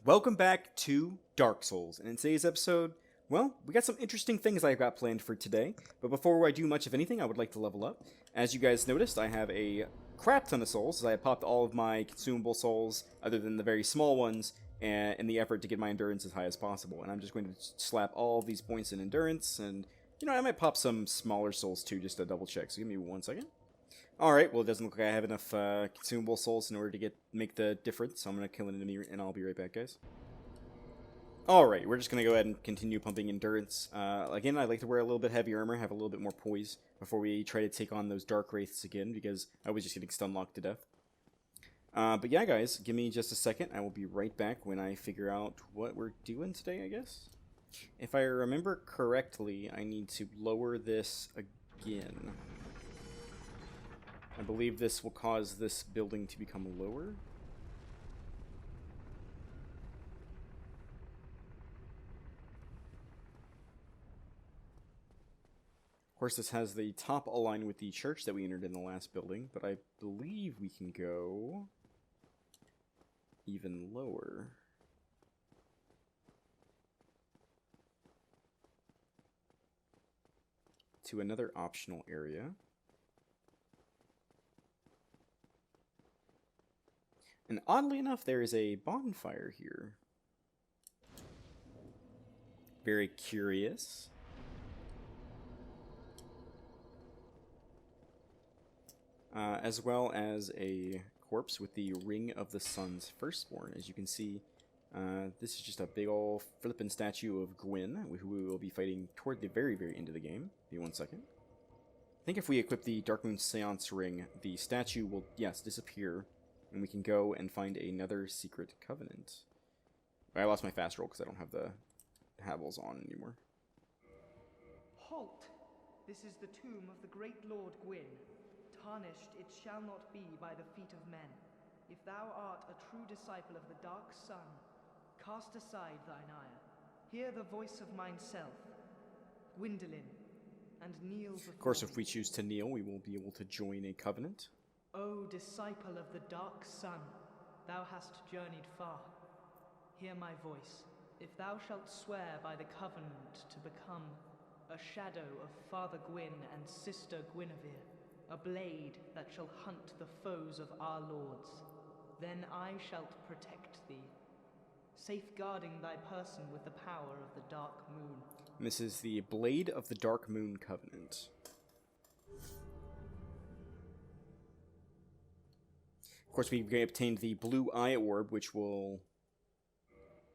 Welcome back to Dark Souls, and in today's episode, well, we got some interesting things I've got planned for today, but before I do much of anything, I would like to level up. As you guys noticed, I have a crap ton of souls, as I popped all of my consumable souls, other than the very small ones, in the effort to get my endurance as high as possible, and I'm just going to slap all these points in endurance, and, you know, I might pop some smaller souls too, just to double check, so give me 1 second. Alright, well it doesn't look like I have enough consumable souls in order to make the difference, so I'm going to kill an enemy and I'll be right back, guys. Alright, we're just going to go ahead and continue pumping endurance. Again, I like to wear a little bit heavy armor, have a little bit more poise before we try to take on those dark wraiths again, because I was just getting stun-locked to death. But yeah, guys, give me just a second. I will be right back when I figure out what we're doing today, I guess. If I remember correctly, I need to lower this again. I believe this will cause this building to become lower. Of course, this has the top aligned with the church that we entered in the last building, but I believe we can go even lower. To another optional area. And oddly enough, there is a bonfire here. Very curious. As well as a corpse with the Ring of the Sun's Firstborn. As you can see, this is just a big ol' flippin' statue of Gwyn, who we will be fighting toward the very, very end of the game. Give me 1 second. I think if we equip the Darkmoon Seance Ring, the statue will, yes, disappear. And we can go and find another secret covenant. I lost my fast roll because I don't have the Havels on anymore. Halt! This is the tomb of the great Lord Gwyn. Tarnished it shall not be by the feet of men. If thou art a true disciple of the Dark Sun, cast aside thine ire. Hear the voice of myself, Gwyndolin, and kneel before Of course, if me. we choose to kneel, we will be able to join a covenant. O disciple of the Dark Sun, thou hast journeyed far. Hear my voice. If thou shalt swear by the covenant to become a shadow of Father Gwyn and Sister Guinevere, a blade that shall hunt the foes of our lords, then I shalt protect thee, safeguarding thy person with the power of the Dark Moon. And this is the Blade of the Dark Moon Covenant. Of course, we obtained the Blue Eye Orb, which will...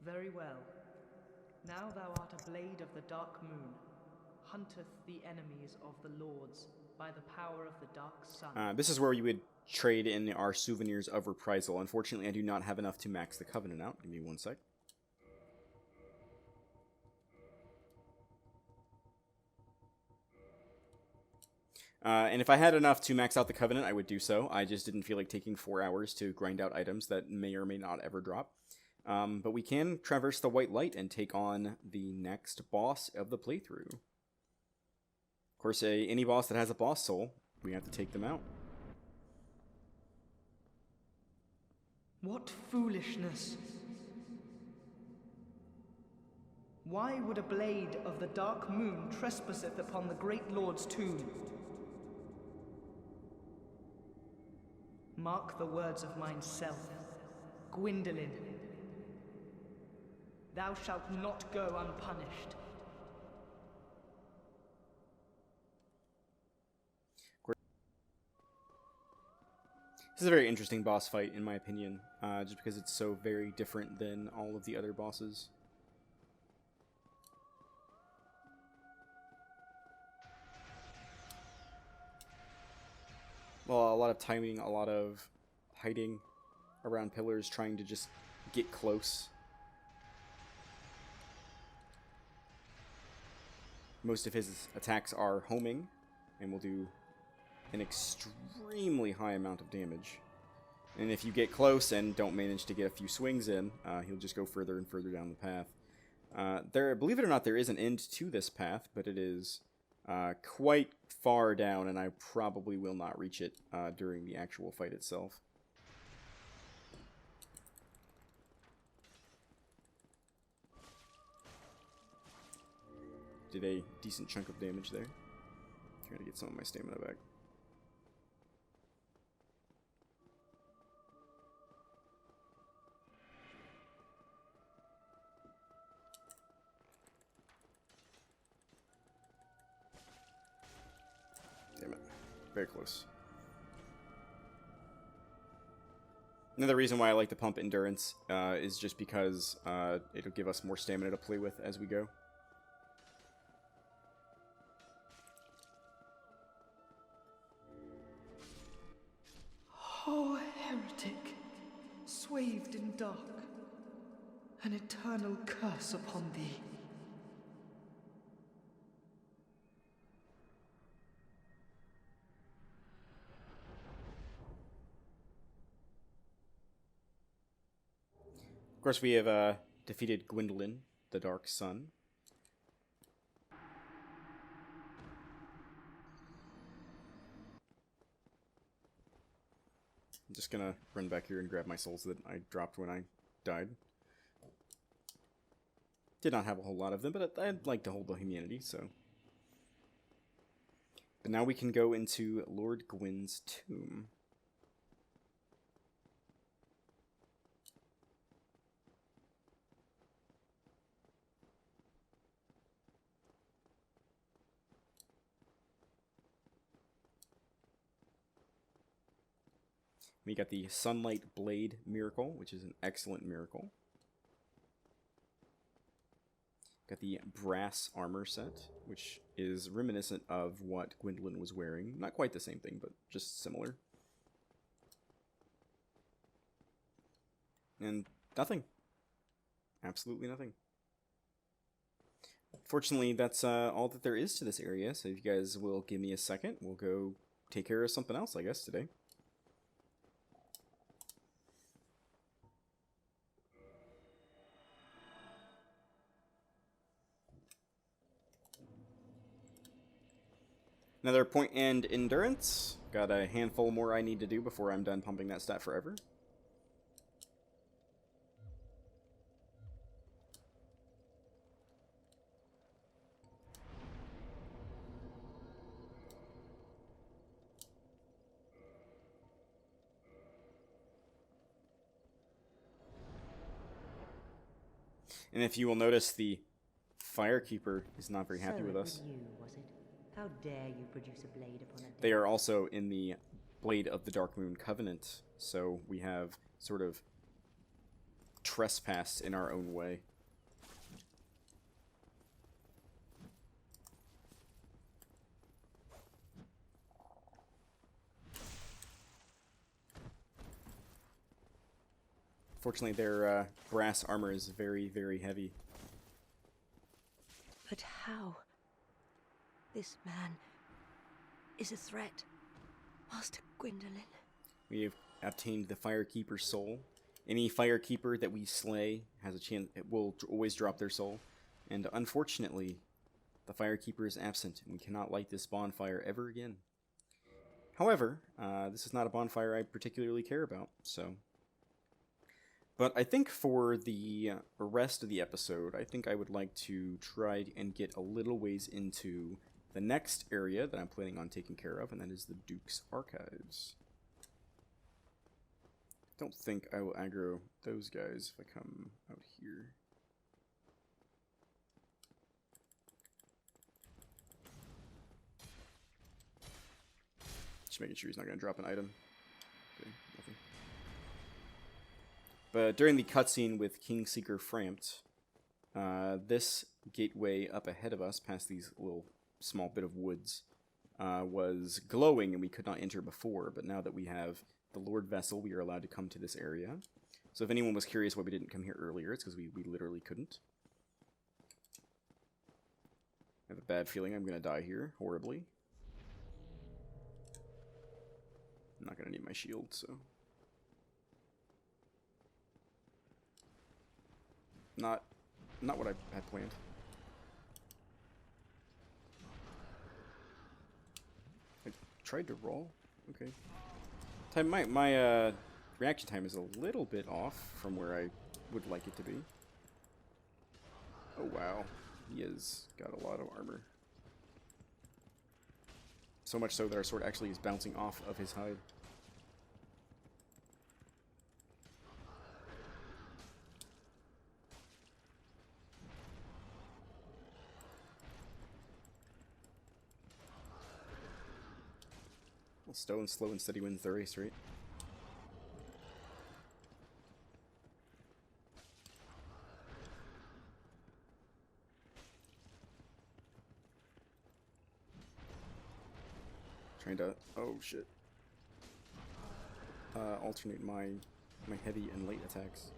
Very well. Now thou art a blade of the Dark Moon, hunteth the enemies of the lords by the power of the Dark Sun. This is where you would trade in our Souvenirs of Reprisal. Unfortunately, I do not have enough to max the Covenant out. Give me 1 sec. And if I had enough to max out the Covenant, I would do so. I just didn't feel like taking 4 hours to grind out items that may or may not ever drop. But we can traverse the White Light and take on the next boss of the playthrough. Of course, any boss that has a boss soul, we have to take them out. What foolishness! Why would a blade of the Dark Moon trespasseth upon the great Lord's tomb? Mark the words of myself, Gwyndolin. Thou shalt not go unpunished. This is a very interesting boss fight, in my opinion, just because it's so very different than all of the other bosses. Well, a lot of timing, a lot of hiding around pillars, trying to just get close. Most of his attacks are homing, and will do an extremely high amount of damage. And if you get close and don't manage to get a few swings in, he'll just go further and further down the path. Believe it or not, there is an end to this path, but it is quite far down, and I probably will not reach it during the actual fight itself. did a decent chunk of damage there. Trying to get some of my stamina back. Damn it. Very close. Another reason why I like to pump endurance is just because it'll give us more stamina to play with as we go. Oh, heretic, swathed in dark, an eternal curse upon thee. Of course, we have defeated Gwendolyn, the Dark Sun. I'm just gonna run back here and grab my souls that I dropped when I died. Did not have a whole lot of them, but I'd like to hold the humanity, so. But now we can go into Lord Gwyn's tomb. We got the Sunlight Blade Miracle, which is an excellent miracle. Got the Brass Armor set, which is reminiscent of what Gwendolyn was wearing. Not quite the same thing, but just similar. And nothing. Absolutely nothing. Fortunately, that's all that there is to this area, so if you guys will give me a second, we'll go take care of something else, I guess, today. Another point and endurance. Got a handful more I need to do before I'm done pumping that stat forever. And if you will notice, the Firekeeper is not very happy with us. You, was it? How dare you produce a blade upon a They are also in the Blade of the Dark Moon Covenant, so we have sort of trespassed in our own way. Fortunately, their brass armor is very, very heavy. But how? This man is a threat. Master Gwendolyn. We have obtained the Firekeeper's soul. Any Firekeeper that we slay has a chance, it will always drop their soul. And unfortunately, the Firekeeper is absent, and we cannot light this bonfire ever again. However, this is not a bonfire I particularly care about, so. But I think for the rest of the episode, I think I would like to try and get a little ways into the next area that I'm planning on taking care of, and that is the Duke's Archives. Don't think I will aggro those guys if I come out here. Just making sure he's not going to drop an item. Okay, nothing. But during the cutscene with Kingseeker Frampt, this gateway up ahead of us, past these little small bit of woods, was glowing and we could not enter before, but now that we have the Lord Vessel, we are allowed to come to this area. So if anyone was curious why we didn't come here earlier, it's because we literally couldn't. I have a bad feeling I'm going to die here, horribly. I'm not going to need my shield, so. Not what I had planned. I tried to roll. Okay. My reaction time is a little bit off from where I would like it to be. Oh wow. He has got a lot of armor. So much so that our sword actually is bouncing off of his hide. Well, Stone slow and steady wins the race, right? Trying to, oh shit. Alternate my heavy and light attacks.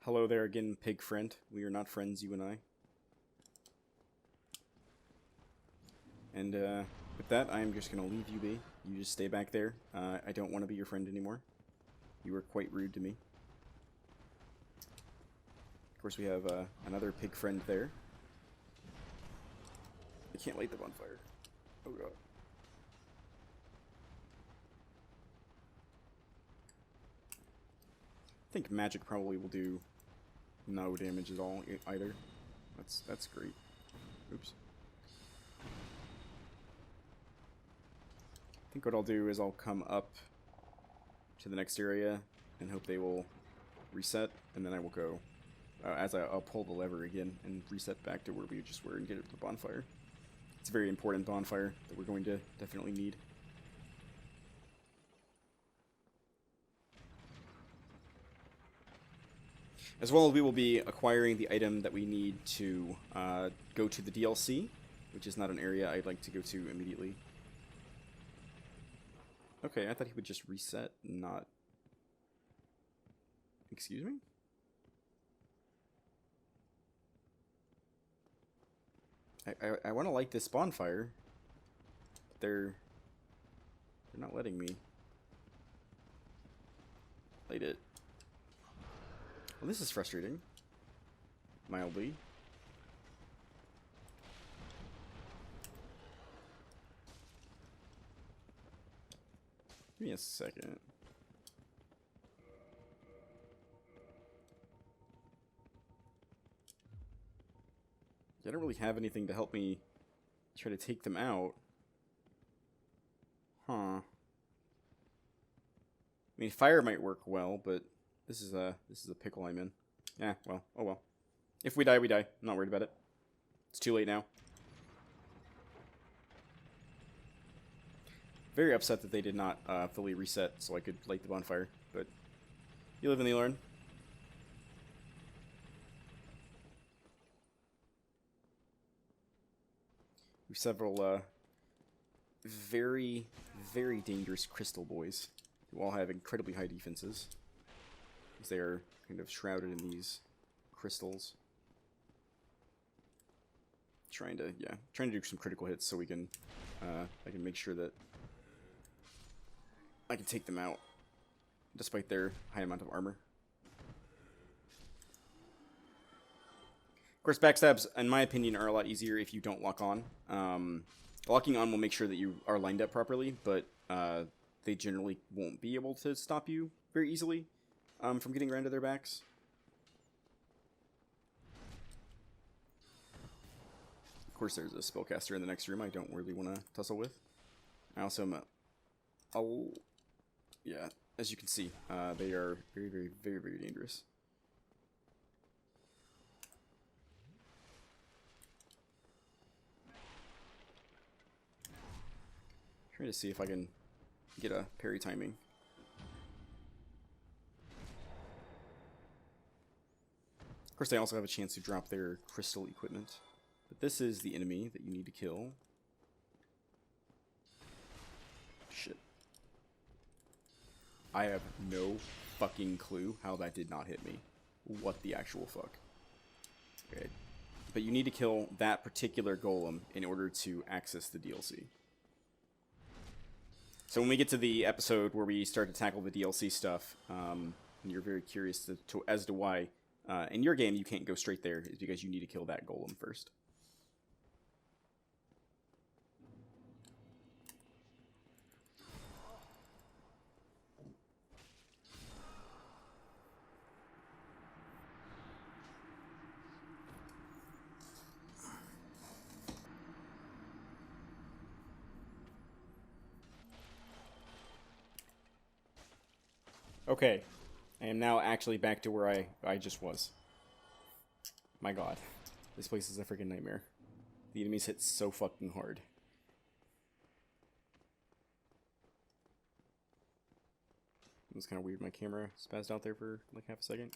Hello there again, pig friend. We are not friends, you and I. And with that, I am just going to leave you be. You just stay back there. I don't want to be your friend anymore. You were quite rude to me. Of course, we have another pig friend there. I can't light the bonfire. Oh god. I think magic probably will do no damage at all either. That's great. Oops. I think what I'll do is I'll come up to the next area and hope they will reset, and then I will go I'll pull the lever again and reset back to where we just were and get the bonfire. It's a very important bonfire that we're going to definitely need. As well, we will be acquiring the item that we need to go to the DLC, which is not an area I'd like to go to immediately. Okay, I thought he would just reset, not... Excuse me? I want to light this bonfire, but they're not letting me light it. Well, this is frustrating. Mildly. Give me a second. I don't really have anything to help me try to take them out. Huh. I mean, fire might work well, but this is a pickle I'm in. Yeah, well, oh well. If we die, we die. I'm not worried about it. It's too late now. Very upset that they did not fully reset so I could light the bonfire, but you live and you learn. We have several very, very dangerous crystal boys who all have incredibly high defenses, because they are kind of shrouded in these crystals. Trying to do some critical hits so we can I can make sure that I can take them out despite their high amount of armor. course, backstabs, in my opinion, are a lot easier if you don't lock on. Locking on will make sure that you are lined up properly, but they generally won't be able to stop you very easily from getting around to their backs. Of course, there's a spellcaster in the next room I don't really want to tussle with. I also am yeah, as you can see, they are very, very, very, very dangerous. Trying to see if I can get a parry timing. Of course, they also have a chance to drop their crystal equipment. But this is the enemy that you need to kill. Shit. I have no fucking clue how that did not hit me. What the actual fuck. Okay. But you need to kill that particular golem in order to access the DLC. So when we get to the episode where we start to tackle the DLC stuff, and you're very curious as to why, in your game you can't go straight there, is because you need to kill that golem first. Okay, I am now actually back to where I just was. My god, this place is a freaking nightmare. The enemies hit so fucking hard. It was kind of weird, my camera spazzed out there for like half a second.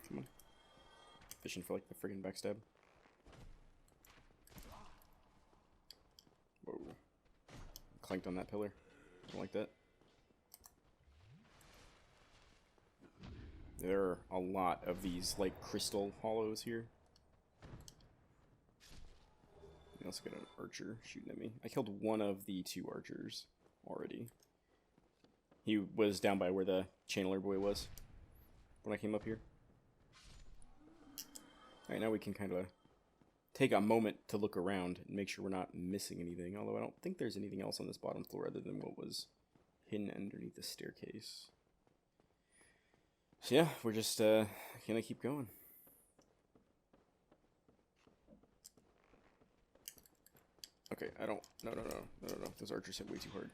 Come on. Fishing for like the friggin' backstab. Whoa. Clanked on that pillar. Don't like that. There are a lot of these like crystal hollows here. I also got an archer shooting at me. I killed one of the two archers already. He was down by where the channeler boy was when I came up here. Alright, now we can kind of take a moment to look around and make sure we're not missing anything. Although I don't think there's anything else on this bottom floor other than what was hidden underneath the staircase. So yeah, we're just gonna keep going. Okay, I don't... No. Those archers hit way too hard.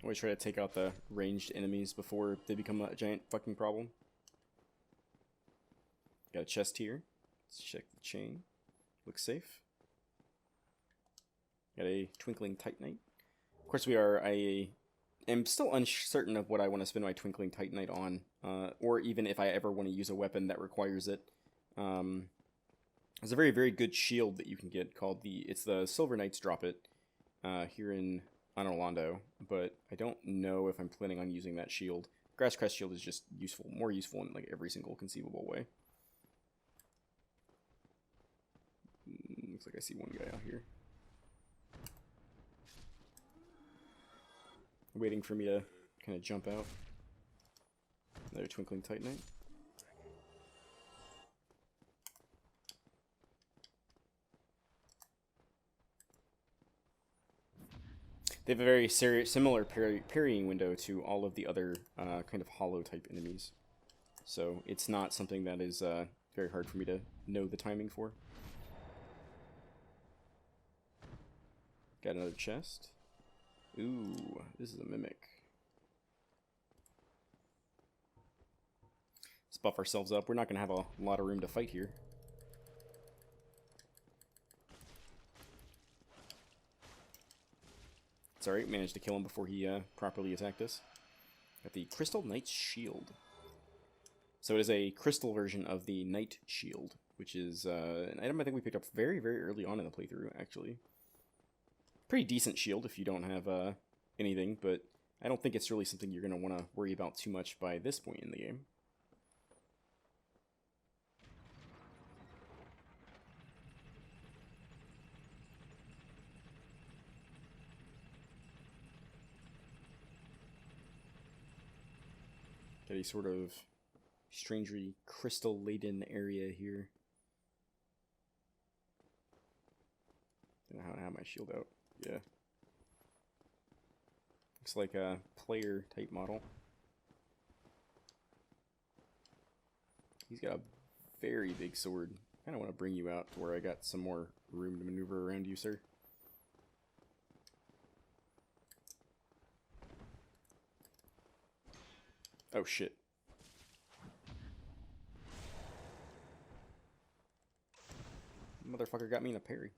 Always try to take out the ranged enemies before they become a giant fucking problem. Got a chest here. Let's check the chain. Looks safe. Got a twinkling titanite. Of course, I am still uncertain of what I want to spend my twinkling titanite on, or even if I ever want to use a weapon that requires it. There's a very, very good shield that you can get called it's the Silver Knights drop it here in Orlando, but I don't know if I'm planning on using that shield. Grass Crest shield is just useful, more useful in like every single conceivable way. Looks like I see one guy out here. Waiting for me to kind of jump out. Another twinkling titanite. They have a very similar parrying window to all of the other kind of hollow type enemies. So it's not something that is very hard for me to know the timing for. Got another chest. Ooh, this is a mimic. Let's buff ourselves up. We're not going to have a lot of room to fight here. It's alright, managed to kill him before he properly attacked us. Got the Crystal Knight's Shield. So it is a crystal version of the Night Shield, which is an item I think we picked up very, very early on in the playthrough, actually. Pretty decent shield if you don't have anything, but I don't think it's really something you're going to want to worry about too much by this point in the game. Got a sort of strangely crystal-laden area here. Don't know how to have my shield out. Yeah. Looks like a player-type model. He's got a very big sword. I kind of want to bring you out to where I got some more room to maneuver around you, sir. Oh, shit. Motherfucker got me in a parry.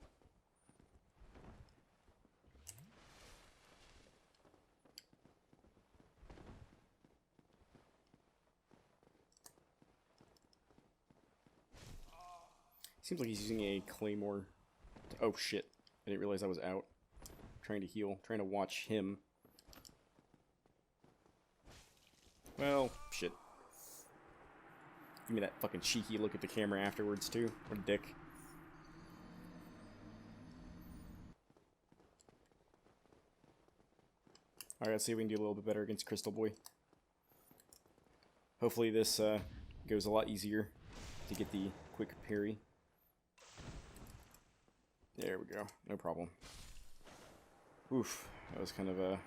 Seems like he's using a claymore. Oh, shit. I didn't realize I was out. Trying to heal. Trying to watch him. Well, shit. Give me that fucking cheeky look at the camera afterwards, too. What a dick. Alright, let's see if we can do a little bit better against Crystal Boy. Hopefully this goes a lot easier to get the quick parry. There we go. No problem. Oof. That was kind of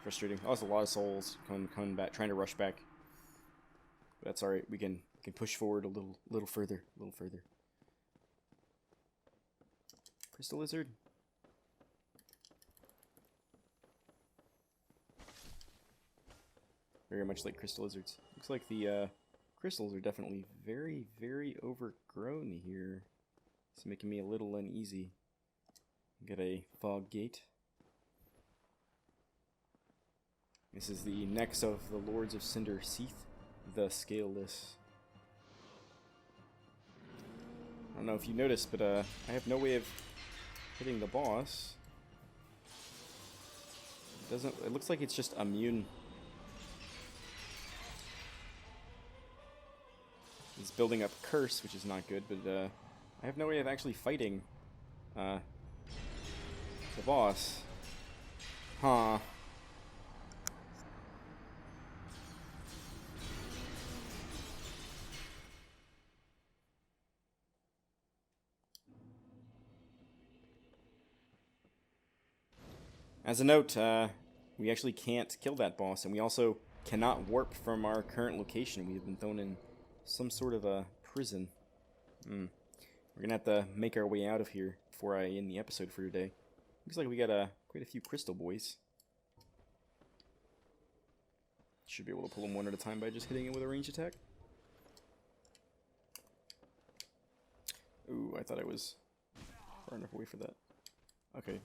frustrating. I lost a lot of souls coming back, trying to rush back. But that's alright. We can push forward a little further. Crystal Lizard. Very much like crystal lizards. Looks like the crystals are definitely very, very overgrown here. It's making me a little uneasy. Got a fog gate. This is the necks of the Lords of Cinder Seath, the Scaleless. I don't know if you noticed, but I have no way of hitting the boss. It looks like it's just immune. It's building up curse, which is not good, but I have no way of actually fighting the boss. Huh. As a note, we actually can't kill that boss, and we also cannot warp from our current location. We have been thrown in some sort of a prison. We're gonna have to make our way out of here before I end the episode for today. Looks like we got quite a few crystal boys. Should be able to pull them one at a time by just hitting it with a ranged attack. Ooh, I thought I was far enough away for that. Okay.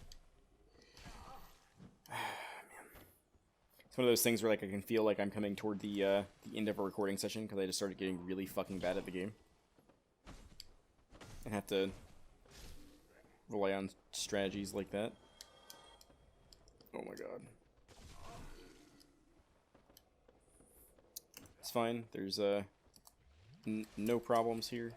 It's one of those things where like I can feel like I'm coming toward the end of a recording session because I just started getting really fucking bad at the game. And have to rely on strategies like that. Oh my god. It's fine. There's no problems here.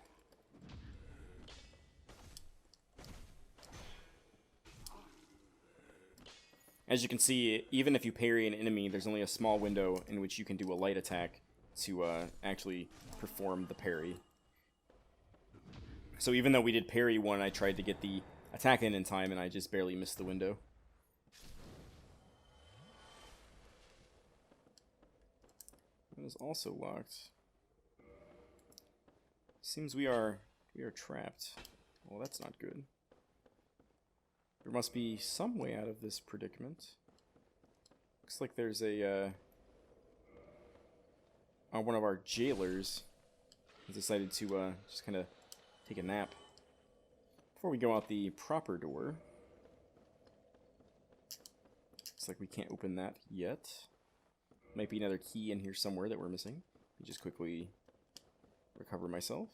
As you can see, even if you parry an enemy, there's only a small window in which you can do a light attack to actually perform the parry. So even though we did parry one, I tried to get the attack in time, and I just barely missed the window. It is also locked. Seems we are trapped. Well, that's not good. There must be some way out of this predicament. Looks like there's a one of our jailers has decided to just kind of take a nap. Before we go out the proper door, looks like we can't open that yet. Might be another key in here somewhere that we're missing. We just quickly recover myself.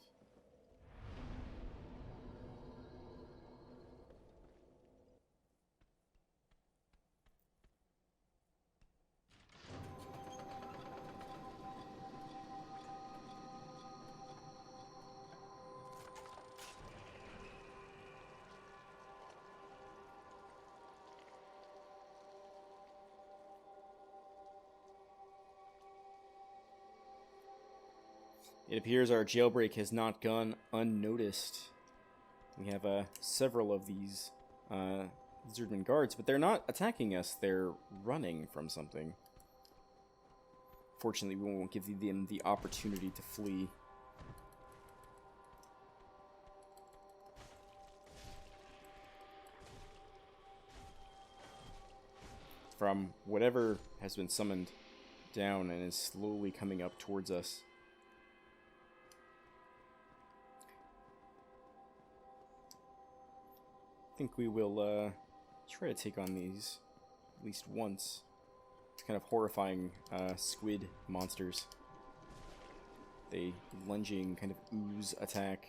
It appears our jailbreak has not gone unnoticed. We have several of these lizardmen guards, but they're not attacking us. They're running from something. Fortunately, we won't give them the opportunity to flee. From whatever has been summoned down and is slowly coming up towards us. I think we will try to take on these at least once. It's kind of horrifying squid monsters. They lunging kind of ooze attack.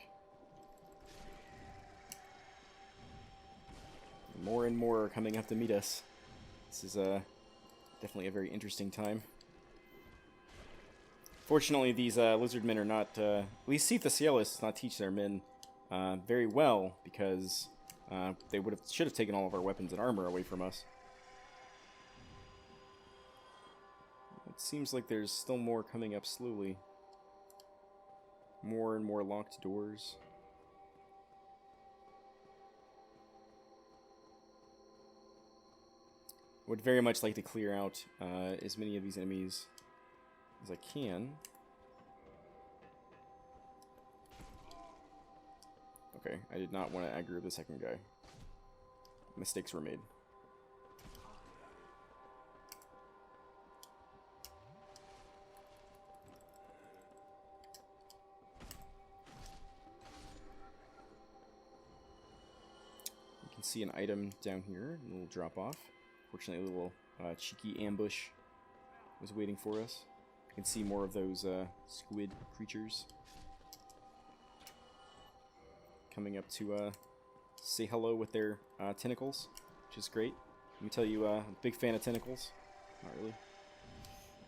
More and more are coming up to meet us. This is definitely a very interesting time. Fortunately, these lizardmen are not... at least Cephasialis does not teach their men very well, because... they should have taken all of our weapons and armor away from us. It seems like there's still more coming up slowly. More and more locked doors. Would very much like to clear out as many of these enemies as I can. Okay, I did not want to aggro the second guy. Mistakes were made. You can see an item down here, a little drop off. Fortunately, a little cheeky ambush was waiting for us. You can see more of those squid creatures coming up to say hello with their tentacles, which is great. Let me tell you, I'm a big fan of tentacles. Not really.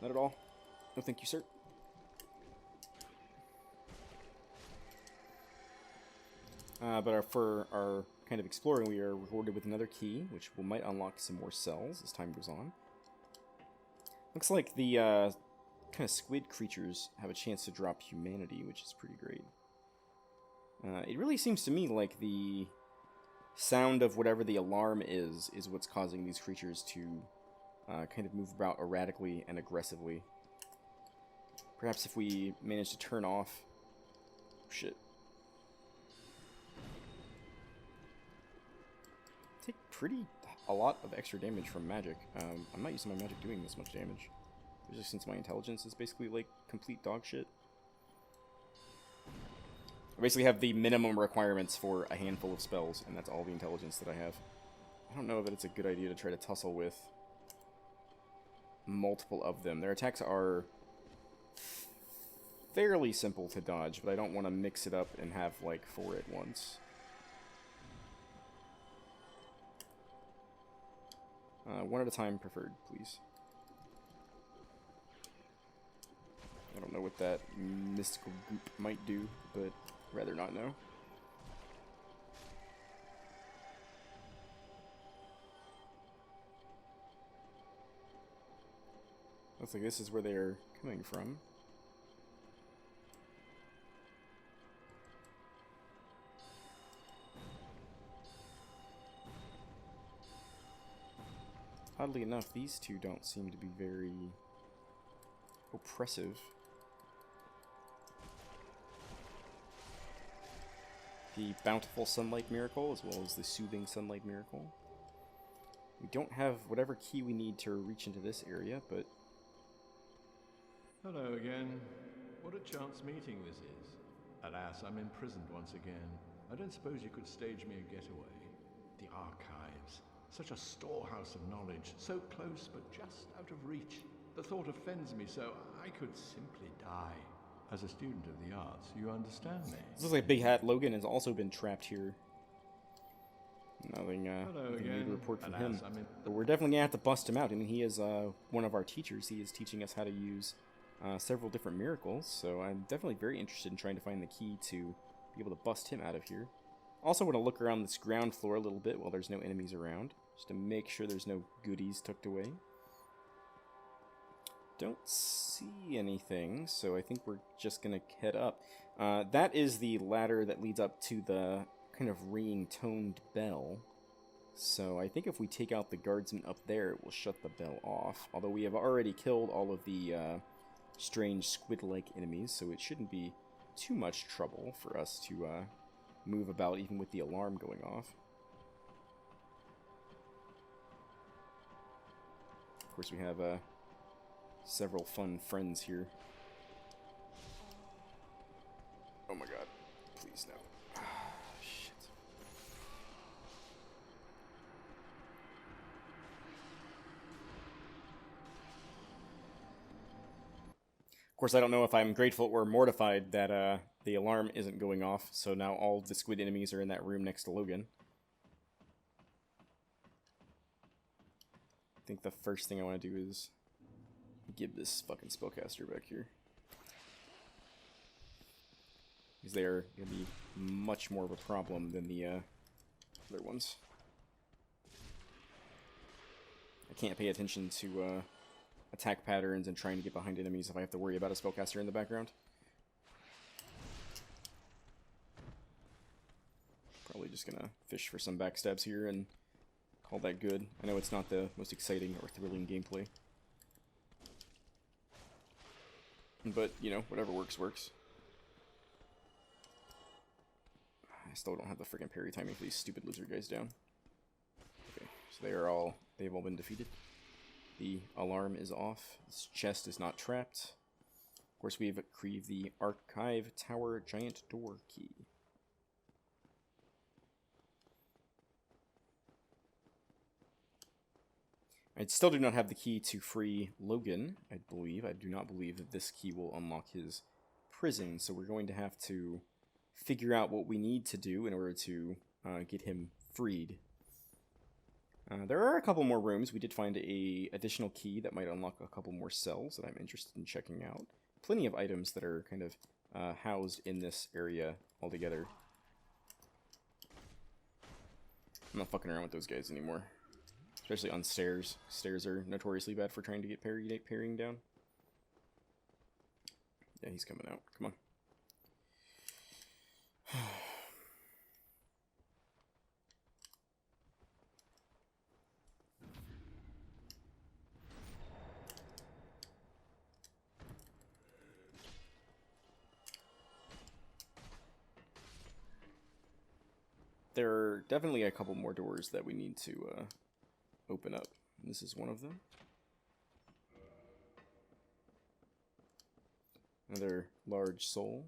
Not at all. No thank you, sir. For our kind of exploring, we are rewarded with another key, which might unlock some more cells as time goes on. Looks like the kind of squid creatures have a chance to drop humanity, which is pretty great. It really seems to me like the sound of whatever the alarm is what's causing these creatures to kind of move about erratically and aggressively. Perhaps if we manage to turn off... Shit. Take a lot of extra damage from magic. I'm not using my magic doing this much damage. Just since my intelligence is basically like complete dog shit. I basically have the minimum requirements for a handful of spells, and that's all the intelligence that I have. I don't know that it's a good idea to try to tussle with multiple of them. Their attacks are fairly simple to dodge, but I don't want to mix it up and have like 4 at once. One at a time preferred, please. I don't know what that mystical goop might do, but rather not know. Looks like this is where they're coming from. Oddly enough, these two don't seem to be very oppressive. The Bountiful Sunlight Miracle, as well as the Soothing Sunlight Miracle. We don't have whatever key we need to reach into this area, but... Hello again. What a chance meeting this is. Alas, I'm imprisoned once again. I don't suppose you could stage me a getaway. The archives. Such a storehouse of knowledge. So close, but just out of reach. The thought offends me so I could simply die. As a student of the arts, you understand me. This looks like Big Hat Logan has also been trapped here. Nothing, Hello nothing new again. to report from him. Alas, I'm in... But we're definitely gonna have to bust him out. I mean, he is one of our teachers. He is teaching us how to use several different miracles. So I'm definitely very interested in trying to find the key to be able to bust him out of here. Also want to look around this ground floor a little bit while there's no enemies around, just to make sure there's no goodies tucked away. Don't see anything, so I think we're just gonna head up. That is the ladder that leads up to the kind of ringing toned bell. So I think if we take out the guardsman up there, it will shut the bell off. Although we have already killed all of the strange squid-like enemies, so it shouldn't be too much trouble for us to move about even with the alarm going off. Of course, we have several fun friends here. Oh my god. Please no. Shit. Of course, I don't know if I'm grateful or mortified that the alarm isn't going off, so now all the squid enemies are in that room next to Logan. I think the first thing I want to do is give this fucking spellcaster back here. Because they are going to be much more of a problem than the other ones. I can't pay attention to attack patterns and trying to get behind enemies if I have to worry about a spellcaster in the background. Probably just going to fish for some backstabs here and call that good. I know it's not the most exciting or thrilling gameplay. But, you know, whatever works, works. I still don't have the friggin' parry timing for these stupid lizard guys down. Okay, so they've all been defeated. The alarm is off. This chest is not trapped. Of course, we've retrieved the Archive Tower Giant Door Key. I still do not have the key to free Logan, I believe. I do not believe that this key will unlock his prison, so we're going to have to figure out what we need to do in order to get him freed. There are a couple more rooms. We did find a additional key that might unlock a couple more cells that I'm interested in checking out. Plenty of items that are kind of housed in this area altogether. I'm not fucking around with those guys anymore. Especially on stairs. Stairs are notoriously bad for trying to get parrying down. Yeah, he's coming out. Come on. There are definitely a couple more doors that we need to open up. This is one of them. Another large soul.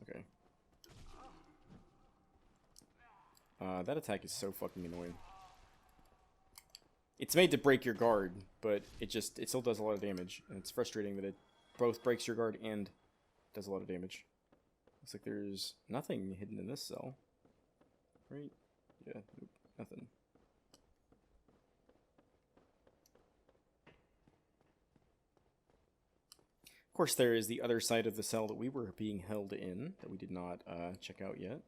Okay. That attack is so fucking annoying. It's made to break your guard, but it still does a lot of damage, and it's frustrating that it both breaks your guard and does a lot of damage. Looks like there's nothing hidden in this cell. Right? Yeah, nope, nothing. Of course, there is the other side of the cell that we were being held in, that we did not check out yet.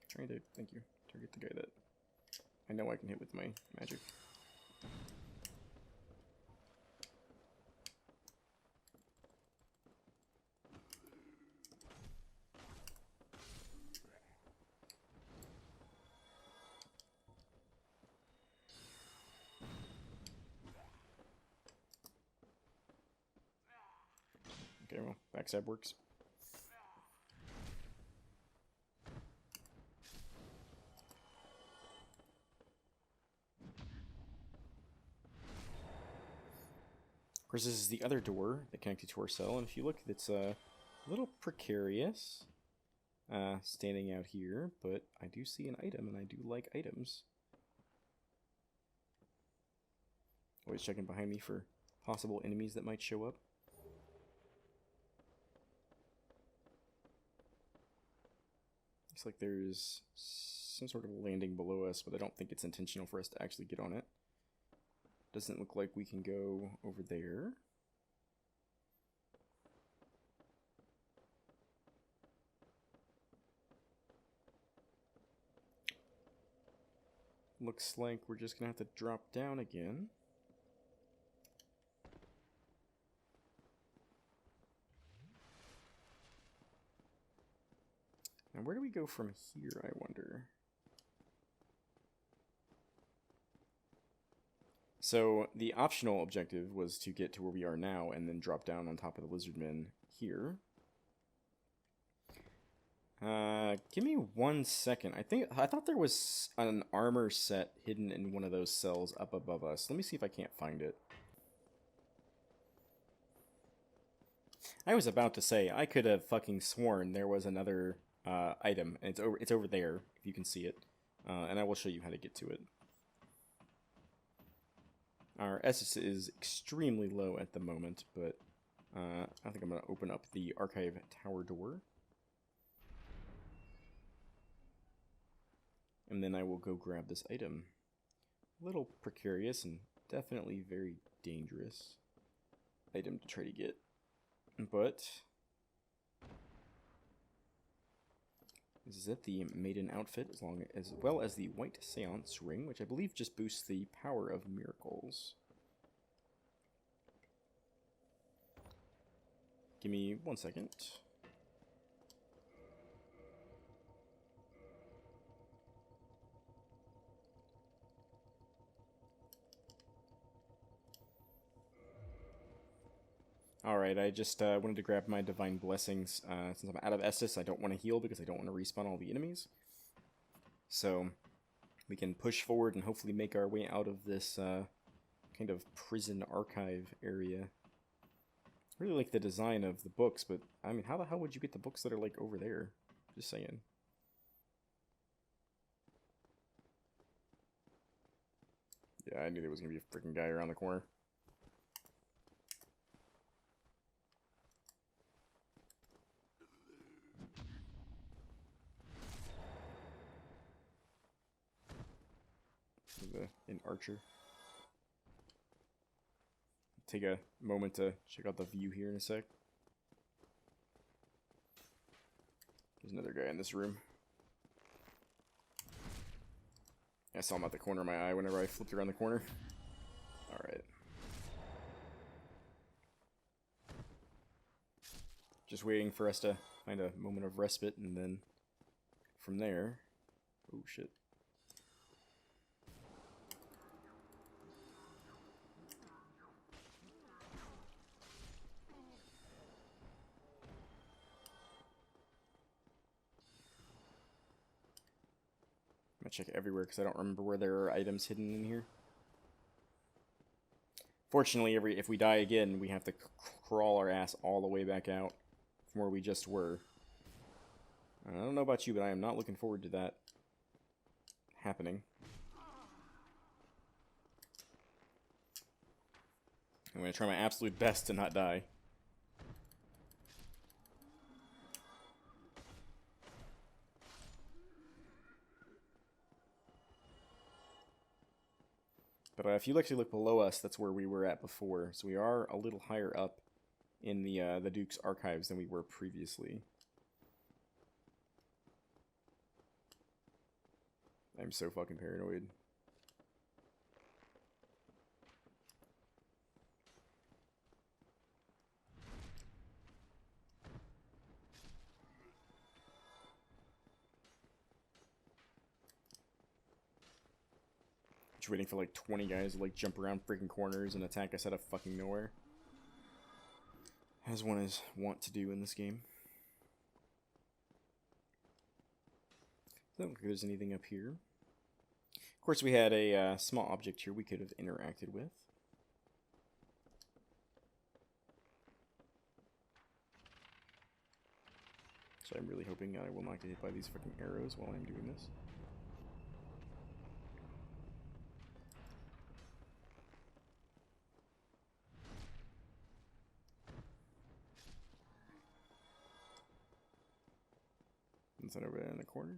Trying to, thank you, target the guy that I know I can hit with my magic. Okay, well, backstab works. course, this is the other door that connected to our cell, and if you look, it's a little precarious standing out here, but I do see an item, and I do like items. Always checking behind me for possible enemies that might show up. Looks like there's some sort of landing below us, but I don't think it's intentional for us to actually get on it. Doesn't look like we can go over there. Looks like we're just gonna have to drop down again. Now, where do we go from here, I wonder? So, the optional objective was to get to where we are now and then drop down on top of the lizardmen here. Give me 1 second. I thought there was an armor set hidden in one of those cells up above us. Let me see if I can't find it. I was about to say, I could have fucking sworn there was another item, and it's over there, if you can see it. And I will show you how to get to it. Our SS is extremely low at the moment, but I think I'm going to open up the archive tower door. And then I will go grab this item. A little precarious and definitely very dangerous item to try to get. But this is it, the maiden outfit, as well as the white seance ring, which I believe just boosts the power of miracles. Give me 1 second. Alright, I just wanted to grab my divine blessings. Since I'm out of Estus, I don't want to heal because I don't want to respawn all the enemies. So, we can push forward and hopefully make our way out of this kind of prison archive area. I really like the design of the books, but, I mean, how the hell would you get the books that are, like, over there? Just saying. Yeah, I knew there was going to be a freaking guy around the corner. An archer. Take a moment to check out the view here in a sec. There's another guy in this room. I saw him at the corner of my eye whenever I flipped around the corner. Alright. Just waiting for us to find a moment of respite, and then from there... Oh shit. I'm gonna check everywhere because I don't remember where there are items hidden in here. Fortunately, if we die again, we have to crawl our ass all the way back out from where we just were. I don't know about you, but I am not looking forward to that happening. I'm gonna try my absolute best to not die. But if you actually look below us, that's where we were at before. So we are a little higher up in the Duke's archives than we were previously. I'm so fucking paranoid. Just waiting for like 20 guys to like jump around freaking corners and attack us out of fucking nowhere. As one is wont to do in this game. Doesn't look like there's anything up here. Of course, we had a small object here we could have interacted with. So I'm really hoping I will not get hit by these fucking arrows while I'm doing this. Nothing over there in the corner.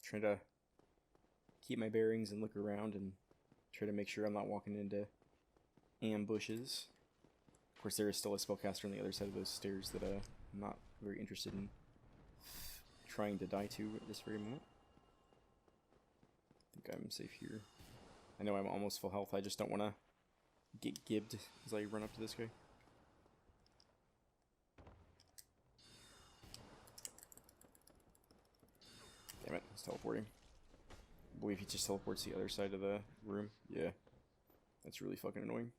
Trying to keep my bearings and look around and try to make sure I'm not walking into ambushes. Of course, there is still a spellcaster on the other side of those stairs that I'm not very interested in trying to die to at this very moment. I think I'm safe here. I know I'm almost full health, I just don't want to get gibbed as I run up to this guy. Damn it, he's teleporting. I believe he just teleports the other side of the room. Yeah. That's really fucking annoying.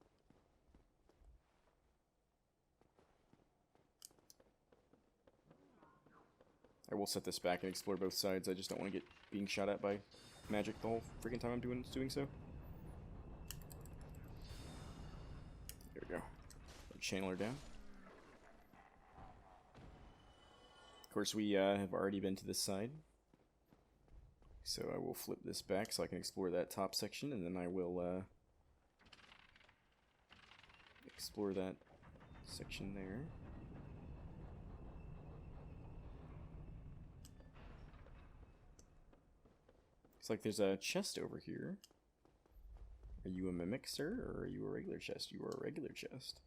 I will set this back and explore both sides. I just don't want to get being shot at by magic the whole freaking time I'm doing so. There we go. Channeler down. Of course, we have already been to this side. So I will flip this back so I can explore that top section, and then I will explore that section there. Looks like there's a chest over here. Are you a mimic, sir, or are you a regular chest? You are a regular chest.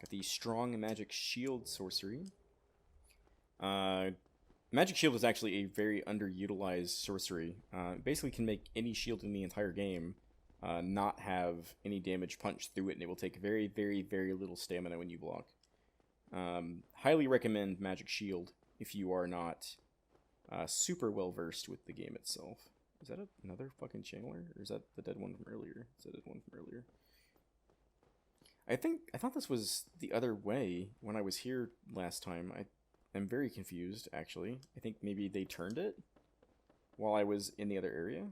Got the strong magic shield sorcery. Magic shield is actually a very underutilized sorcery. Basically can make any shield in the entire game not have any damage punched through it, and it will take very, very, very little stamina when you block. Highly recommend magic shield if you are not super well versed with the game itself. Is that another fucking channeler, or is that the dead one from earlier? Is that the dead one from earlier? I thought this was the other way when I was here last time. I'm very confused, actually. I think maybe they turned it while I was in the other area.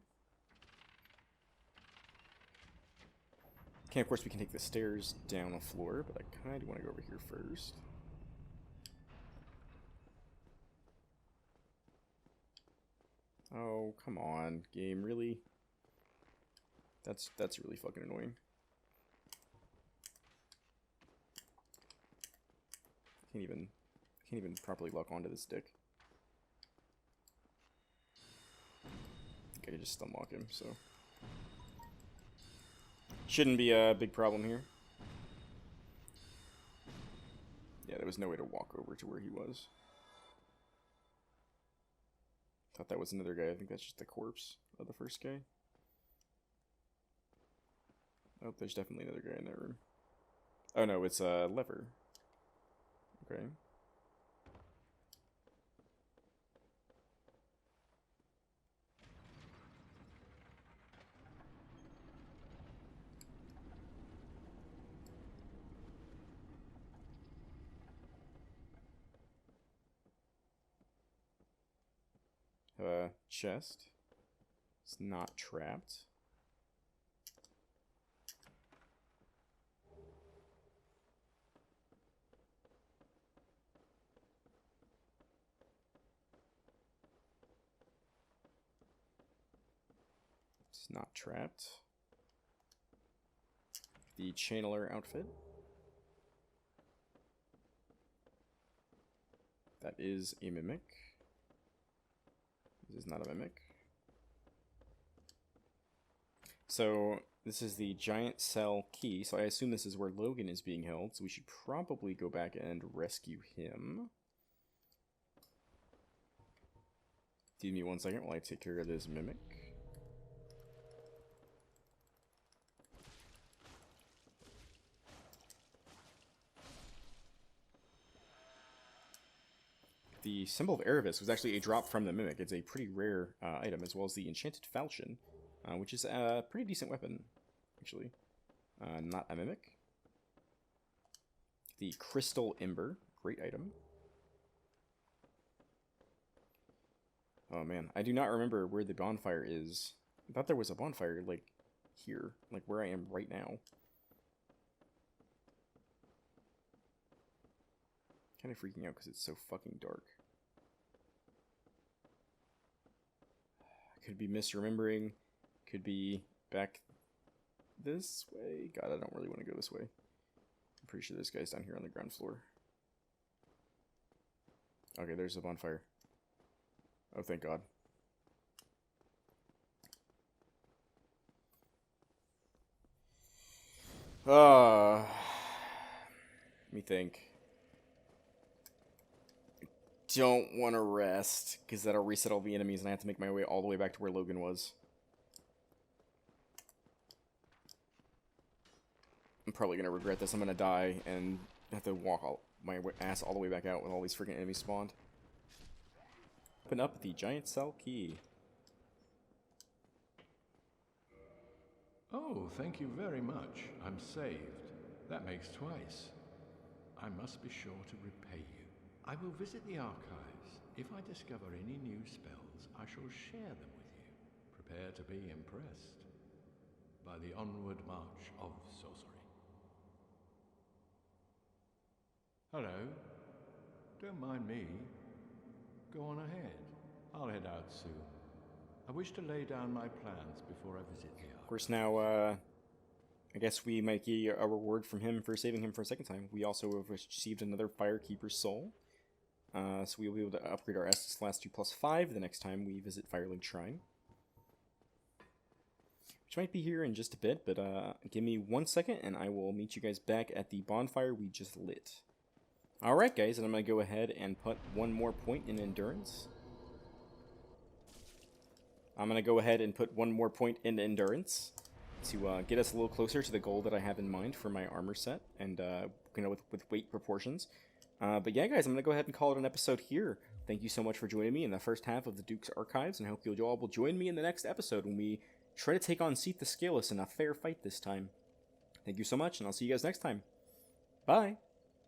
Okay, of course we can take the stairs down a floor, but I kind of want to go over here first. Oh, come on, game, really? That's really fucking annoying. I can't even properly lock onto this dick. I think I could just stun lock him, so shouldn't be a big problem here. Yeah, there was no way to walk over to where he was. Thought that was another guy. I think that's just the corpse of the first guy. Oh, there's definitely another guy in that room. Oh no, it's a lever. Okay. Have a chest. It's not trapped. It's not trapped. The channeler outfit. That is a mimic. This is not a mimic. So this is the giant cell key. So I assume this is where Logan is being held. So we should probably go back and rescue him. Give me 1 second while I take care of this mimic. The symbol of Erebus was actually a drop from the mimic. It's a pretty rare item, as well as the enchanted falchion. which is a pretty decent weapon, actually. Not a mimic. The Crystal Ember, great item. Oh man, I do not remember where the bonfire is. I thought there was a bonfire, like, here, like where I am right now. Kind of freaking out because it's so fucking dark. Could be misremembering. Could be back this way. God, I don't really want to go this way. I'm pretty sure this guy's down here on the ground floor. Okay, there's a bonfire. Oh, thank God. Let me think. Don't want to rest, because that'll reset all the enemies, and I have to make my way all the way back to where Logan was. I'm probably going to regret this. I'm going to die and have to walk my ass all the way back out with all these freaking enemies spawned. Open up the giant cell key. Oh, thank you very much. I'm saved. That makes twice. I must be sure to repay you. I will visit the archives. If I discover any new spells, I shall share them with you. Prepare to be impressed by the onward march of sorcery. Hello. Don't mind me. Go on ahead. I'll head out soon. I wish to lay down my plans before I visit the archives. Of course, now, I guess we might get a reward from him for saving him for a second time. We also have received another Firekeeper's Soul. So we'll be able to upgrade our Estus Last 2 plus 5 the next time we visit Firelink Shrine. Which might be here in just a bit, but give me 1 second and I will meet you guys back at the bonfire we just lit. Alright guys, and I'm going to go ahead and put one more point in Endurance. I'm going to go ahead and put one more point in Endurance to get us a little closer to the goal that I have in mind for my armor set, and you know, with weight proportions. But yeah, guys, I'm going to go ahead and call it an episode here. Thank you so much for joining me in the first half of the Duke's Archives, and I hope you all will join me in the next episode when we try to take on Seath the Scaleless in a fair fight this time. Thank you so much, and I'll see you guys next time. Bye!